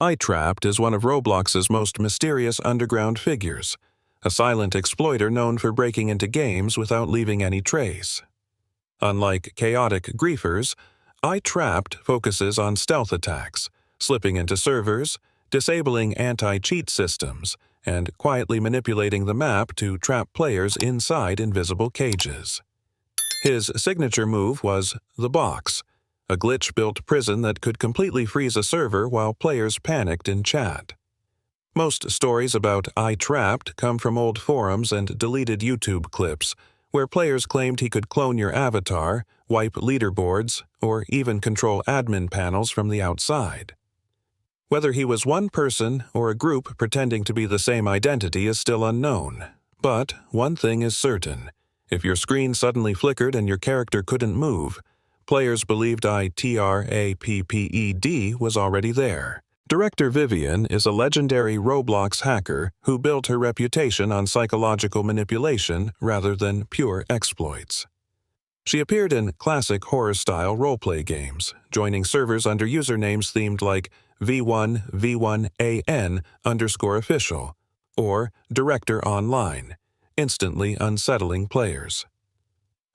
iTrapped is one of Roblox's most mysterious underground figures, a silent exploiter known for breaking into games without leaving any trace. Unlike chaotic griefers, iTrapped focuses on stealth attacks, slipping into servers, disabling anti-cheat systems, and quietly manipulating the map to trap players inside invisible cages. His signature move was the box, a glitch-built prison that could completely freeze a server while players panicked in chat. Most stories about iTrapped come from old forums and deleted YouTube clips, where players claimed he could clone your avatar, wipe leaderboards, or even control admin panels from the outside. Whether he was one person or a group pretending to be the same identity is still unknown, but one thing is certain. If your screen suddenly flickered and your character couldn't move, players believed iTrapped was already there. Director Vivian is a legendary Roblox hacker who built her reputation on psychological manipulation rather than pure exploits. She appeared in classic horror-style roleplay games, joining servers under usernames themed like V1V1AN_official or Director Online, instantly unsettling players.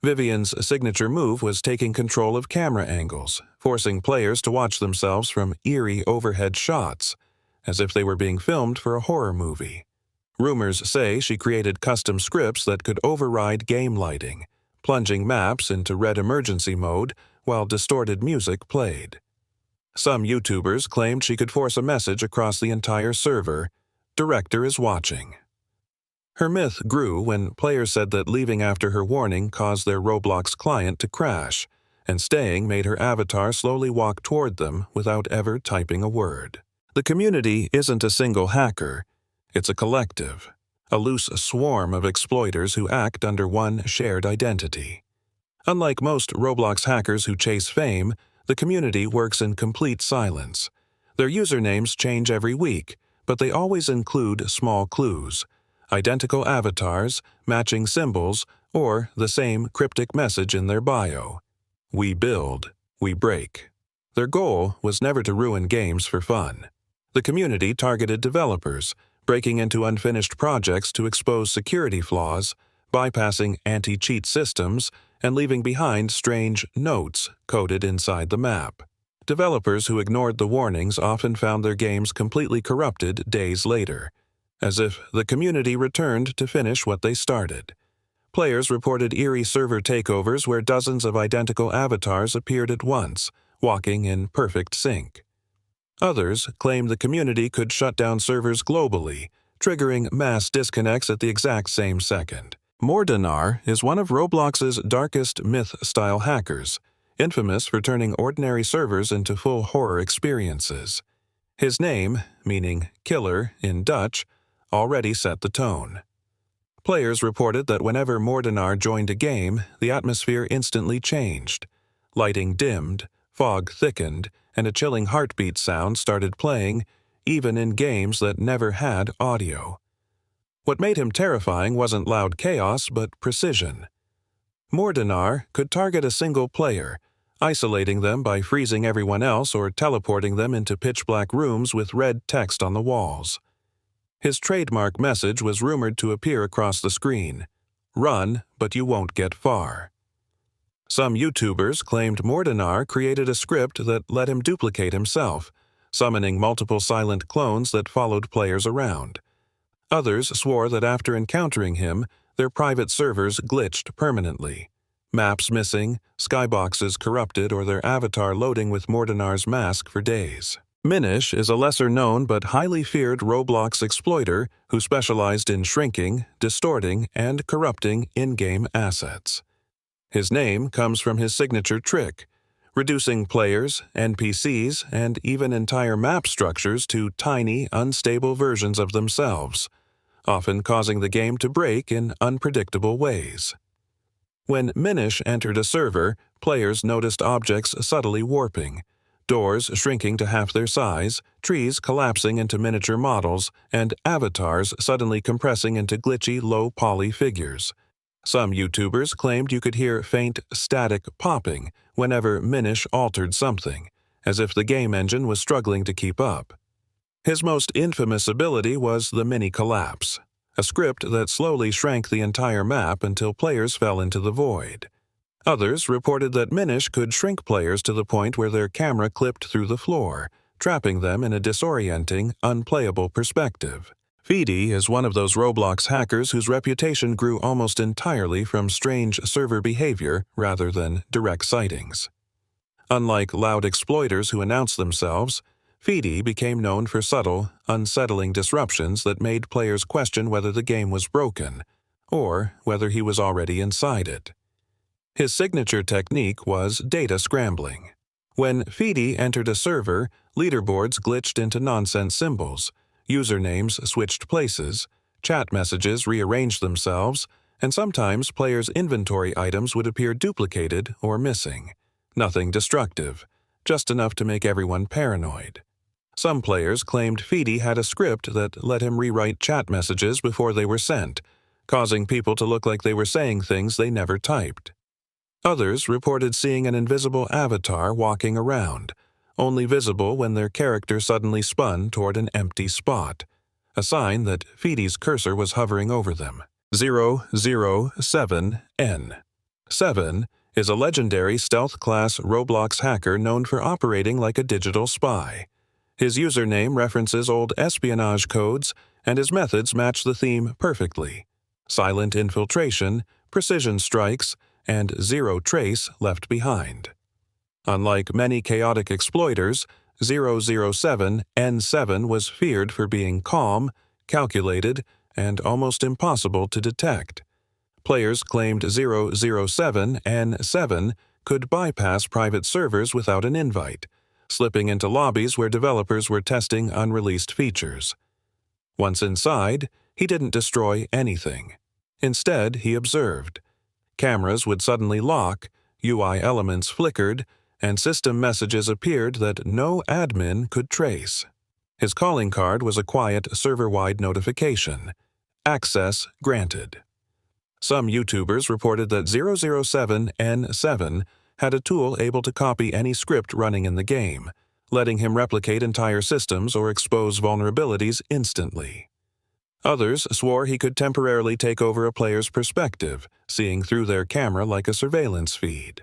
Vivian's signature move was taking control of camera angles, forcing players to watch themselves from eerie overhead shots, as if they were being filmed for a horror movie. Rumors say she created custom scripts that could override game lighting, plunging maps into red emergency mode while distorted music played. Some YouTubers claimed she could force a message across the entire server, "Director is watching." Her myth grew when players said that leaving after her warning caused their Roblox client to crash, and staying made her avatar slowly walk toward them without ever typing a word. The community isn't a single hacker, it's a collective, a loose swarm of exploiters who act under one shared identity. Unlike most Roblox hackers who chase fame, the community works in complete silence. Their usernames change every week, but they always include small clues: identical avatars, matching symbols, or the same cryptic message in their bio. We build, we break. Their goal was never to ruin games for fun. The community targeted developers, breaking into unfinished projects to expose security flaws, bypassing anti-cheat systems, and leaving behind strange notes coded inside the map. Developers who ignored the warnings often found their games completely corrupted days later, as if the community returned to finish what they started. Players reported eerie server takeovers where dozens of identical avatars appeared at once, walking in perfect sync. Others claimed the community could shut down servers globally, triggering mass disconnects at the exact same second. Mordinar is one of Roblox's darkest myth-style hackers, infamous for turning ordinary servers into full horror experiences. His name, meaning killer in Dutch, already set the tone. Players reported that whenever Mordinar joined a game, the atmosphere instantly changed. Lighting dimmed, fog thickened, and a chilling heartbeat sound started playing, even in games that never had audio. What made him terrifying wasn't loud chaos, but precision. Mordinar could target a single player, isolating them by freezing everyone else or teleporting them into pitch-black rooms with red text on the walls. His trademark message was rumored to appear across the screen: "Run, but you won't get far." Some YouTubers claimed Mordinar created a script that let him duplicate himself, summoning multiple silent clones that followed players around. Others swore that after encountering him, their private servers glitched permanently. Maps missing, skyboxes corrupted, or their avatar loading with Mordinar's mask for days. Minish is a lesser-known but highly feared Roblox exploiter who specialized in shrinking, distorting, and corrupting in-game assets. His name comes from his signature trick: reducing players, NPCs, and even entire map structures to tiny, unstable versions of themselves, often causing the game to break in unpredictable ways. When Minish entered a server, players noticed objects subtly warping, doors shrinking to half their size, trees collapsing into miniature models, and avatars suddenly compressing into glitchy, low-poly figures. Some YouTubers claimed you could hear faint, static popping whenever Minish altered something, as if the game engine was struggling to keep up. His most infamous ability was the Mini Collapse, a script that slowly shrank the entire map until players fell into the void. Others reported that Minish could shrink players to the point where their camera clipped through the floor, trapping them in a disorienting, unplayable perspective. Feedy is one of those Roblox hackers whose reputation grew almost entirely from strange server behavior rather than direct sightings. Unlike loud exploiters who announce themselves, Feedy became known for subtle, unsettling disruptions that made players question whether the game was broken, or whether he was already inside it. His signature technique was data scrambling. When Feedy entered a server, leaderboards glitched into nonsense symbols, usernames switched places, chat messages rearranged themselves, and sometimes players' inventory items would appear duplicated or missing. Nothing destructive, just enough to make everyone paranoid. Some players claimed Feedy had a script that let him rewrite chat messages before they were sent, causing people to look like they were saying things they never typed. Others reported seeing an invisible avatar walking around, only visible when their character suddenly spun toward an empty spot, a sign that Feedy's cursor was hovering over them. 007N. 7 is a legendary stealth-class Roblox hacker known for operating like a digital spy. His username references old espionage codes, and his methods match the theme perfectly: silent infiltration, precision strikes, and zero trace left behind. Unlike many chaotic exploiters, 007N7 was feared for being calm, calculated, and almost impossible to detect. Players claimed 007N7 could bypass private servers without an invite, slipping into lobbies where developers were testing unreleased features. Once inside, he didn't destroy anything. Instead, he observed. Cameras would suddenly lock, UI elements flickered, and system messages appeared that no admin could trace. His calling card was a quiet server-wide notification: access granted. Some YouTubers reported that 007N7 had a tool able to copy any script running in the game, letting him replicate entire systems or expose vulnerabilities instantly. Others swore he could temporarily take over a player's perspective, seeing through their camera like a surveillance feed.